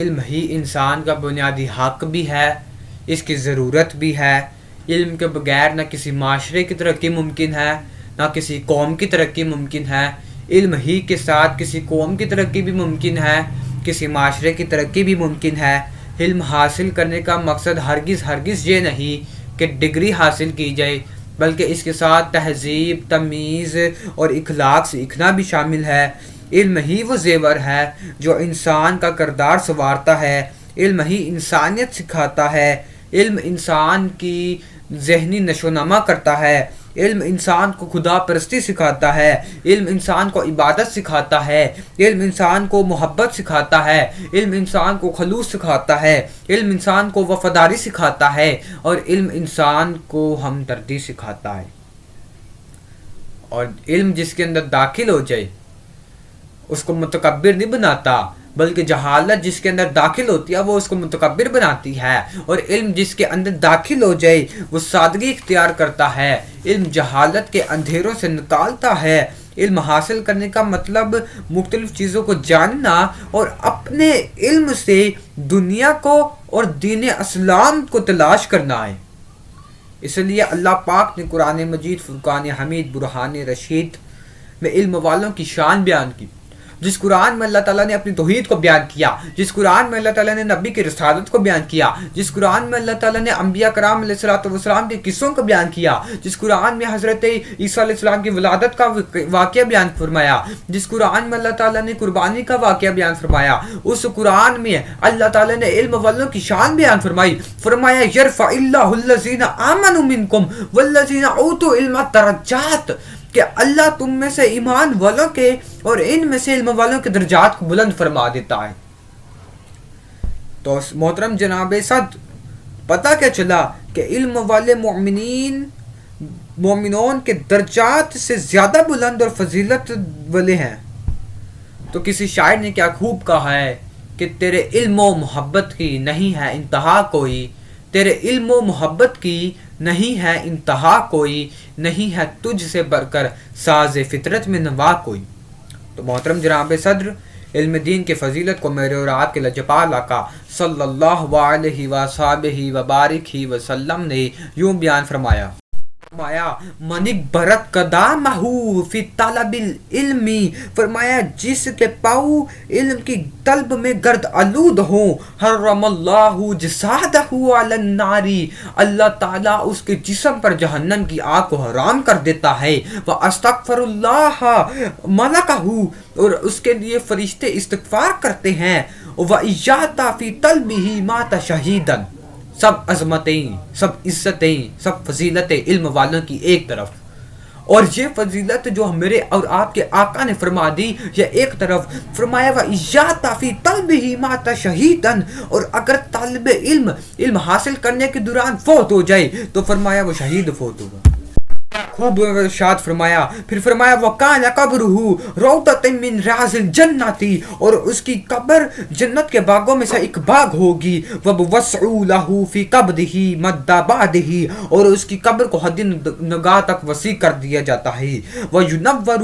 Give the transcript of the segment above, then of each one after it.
علم ہی انسان کا بنیادی حق بھی ہے، اس کی ضرورت بھی ہے۔ علم کے بغیر نہ کسی معاشرے کی ترقی ممکن ہے، نہ کسی قوم کی ترقی ممکن ہے۔ علم ہی کے ساتھ کسی قوم کی ترقی بھی ممکن ہے، کسی معاشرے کی ترقی بھی ممکن ہے۔ علم حاصل کرنے کا مقصد ہرگز یہ نہیں کہ ڈگری حاصل کی جائے، بلکہ اس کے ساتھ تہذیب، تمیز اور اخلاق سیکھنا بھی شامل ہے۔ علم ہی وہ زیور ہے جو انسان کا کردار سنوارتا ہے، علم ہی انسانیت سکھاتا ہے، علم انسان کی ذہنی نشوونما کرتا ہے، علم انسان کو خدا پرستی سکھاتا ہے، علم انسان کو عبادت سکھاتا ہے، علم انسان کو محبت سکھاتا ہے، علم انسان کو خلوص سکھاتا ہے، علم انسان کو وفاداری سکھاتا ہے، اور علم انسان کو ہمدردی سکھاتا ہے۔ اور علم جس کے اندر داخل ہو جائے اس کو متکبر نہیں بناتا، بلکہ جہالت جس کے اندر داخل ہوتی ہے وہ اس کو متکبر بناتی ہے، اور علم جس کے اندر داخل ہو جائے وہ سادگی اختیار کرتا ہے، علم جہالت کے اندھیروں سے نکالتا ہے۔ علم حاصل کرنے کا مطلب مختلف چیزوں کو جاننا اور اپنے علم سے دنیا کو اور دین اسلام کو تلاش کرنا ہے۔ اس لیے اللہ پاک نے قرآن مجید فرقان حمید برہان رشید میں علم والوں کی شان بیان کی۔ جس قرآن میں اللہ تعالیٰ نے اپنی توحید کو بیان کیا، جس قرآن میں اللہ تعالیٰ نے نبی کی رسالت کو بیان کیا، جس قرآن میں اللہ تعالیٰ نے انبیاء کرام علیہ السلام کے قصوں کو بیان کیا، جس قرآن میں حضرت عیسیٰ علیہ السلام کی ولادت کا واقعہ بیان فرمایا، جس قرآن میں اللہ تعالیٰ نے قربانی کا واقعہ بیان فرمایا، اس قرآن میں اللہ تعالیٰ نے علم والوں کی شان بیان فرمائی۔ فرمایا یرفع اللہ الذین آمنوا منکم والذین اوتوا العلم درجات، کہ اللہ تم میں سے ایمان والوں کے اور ان میں سے علم والوں کے درجات کو بلند فرما دیتا ہے۔ تو محترم جناب صدر، پتہ کیا چلا کہ علم والے مومنون کے درجات سے زیادہ بلند اور فضیلت والے ہیں۔ تو کسی شاعر نے کیا خوب کہا ہے کہ تیرے علم و محبت کی نہیں ہے انتہا کوئی، تیرے علم و محبت کی نہیں ہے انتہا کوئی، نہیں ہے تجھ سے بڑھ کر ساز فطرت میں نوا کوئی۔ تو محترم جناب صدر، علم دین کی فضیلت کو میرے اور آپ کے لجپال آقا صلی اللہ علیہ وآلہ وبارک وسلم نے یوں بیان فرمایا، منک برت قدامہ فی طلب العلم، فرمایا جس کے پاؤں علم کی طلب میں گرد آلود ہوں، حرم اللہ جسادہ علی النار، اللہ تعالیٰ اس کے جسم پر جہنم کی آگ کو حرام کر دیتا ہے، واستغفر اللہ ملکہ، اور اس کے لیے فرشتے استغفار کرتے ہیں، وایات فی طلبہ مات شہیدا، سب عظمتیں، سب عزتیں، سب فضیلتیں علم والوں کی ایک طرف، اور یہ فضیلت جو میرے اور آپ کے آقا نے فرما دی یہ ایک طرف، فرمایا وَإِيَّاتَ فِي طَلْبِهِ مَاتَ شَهِيدًا، اور اگر طالب علم حاصل کرنے کے دوران فوت ہو جائے تو فرمایا وہ شہید فوت ہوگا۔ خوب ارشاد فرمایا، پھر فرمایا وَكَانَ قَبْرُهُ رَوْضَةً مِّن رِّيَاضِ الْجَنَّةِ، اور اس کی قبر جنت کے باغوں میں سے ایک باغ ہوگی، وَبُوَسْعُوا لَهُ فِي قَبْرِهِ مَدَّ بَعْدِهِ، اور اس کی قبر کو حد نگاہ تک وسیع کر دیا جاتا ہے، وَيُنَوَّرُ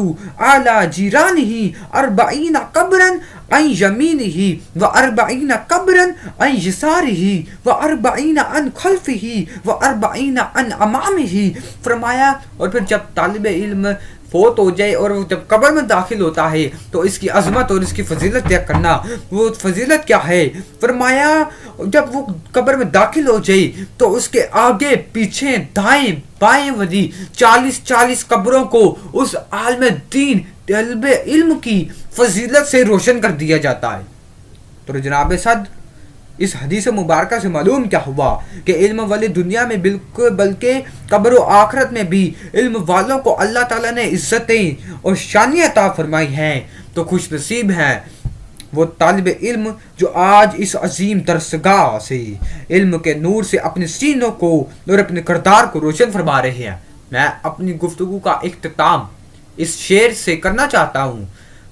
عَلَى جِيرَانِهِ 40 قَبْرًا عن یمینہ و40 قبرا عن یسارہ و40 عن خلفہ و40 عن امامہ، فرمایا اور پھر جب طالب علم فوت ہو جائے اور وہ جب قبر میں داخل ہوتا ہے تو اس کی عظمت اور اس کی فضیلت طے کرنا، وہ فضیلت کیا ہے؟ فرمایا جب وہ قبر میں داخل ہو جائے تو اس کے آگے پیچھے دائیں بائیں والی 40 قبروں کو اس عالم دین طالب علم کی فضیلت سے روشن کر دیا جاتا ہے۔ تو جناب صدر، اس حدیث مبارکہ سے معلوم کیا ہوا کہ علم والے دنیا میں بلکہ قبر و آخرت میں بھی علم والوں کو اللہ تعالیٰ نے عزتیں اور شانیاں عطا فرمائی ہیں۔ تو خوش نصیب ہیں وہ طالب علم جو آج اس عظیم درسگاہ سے علم کے نور سے اپنے سینوں کو اور اپنے کردار کو روشن فرما رہے ہیں۔ میں اپنی گفتگو کا اختتام اس شعر سے کرنا چاہتا ہوں۔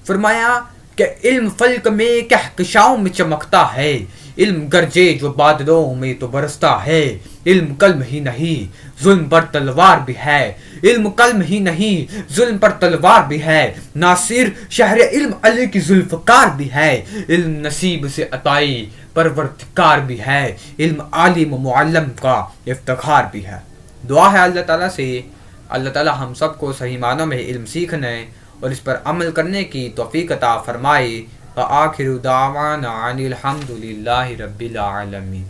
فرمایا کہ علم فلک میں کہکشاؤں میں چمکتا ہے، علم گرجے جو بادلوں میں تو برستا ہے، علم قلم ہی نہیں ظلم پر تلوار بھی ہے، علم قلم ہی نہیں ظلم پر تلوار بھی ہے، ناصر شہر علم علی کی ذوالفقار بھی ہے، علم نصیب سے عطائی پروردگار بھی ہے، علم عالم و معلم کا افتخار بھی ہے۔ دعا ہے اللہ تعالیٰ سے، اللہ تعالیٰ ہم سب کو صحیح معنوں میں علم سیکھنے اور اس پر عمل کرنے کی توفیق عطا فرمائے۔ وآخر دعوانا ان الحمد للہ رب العالمین۔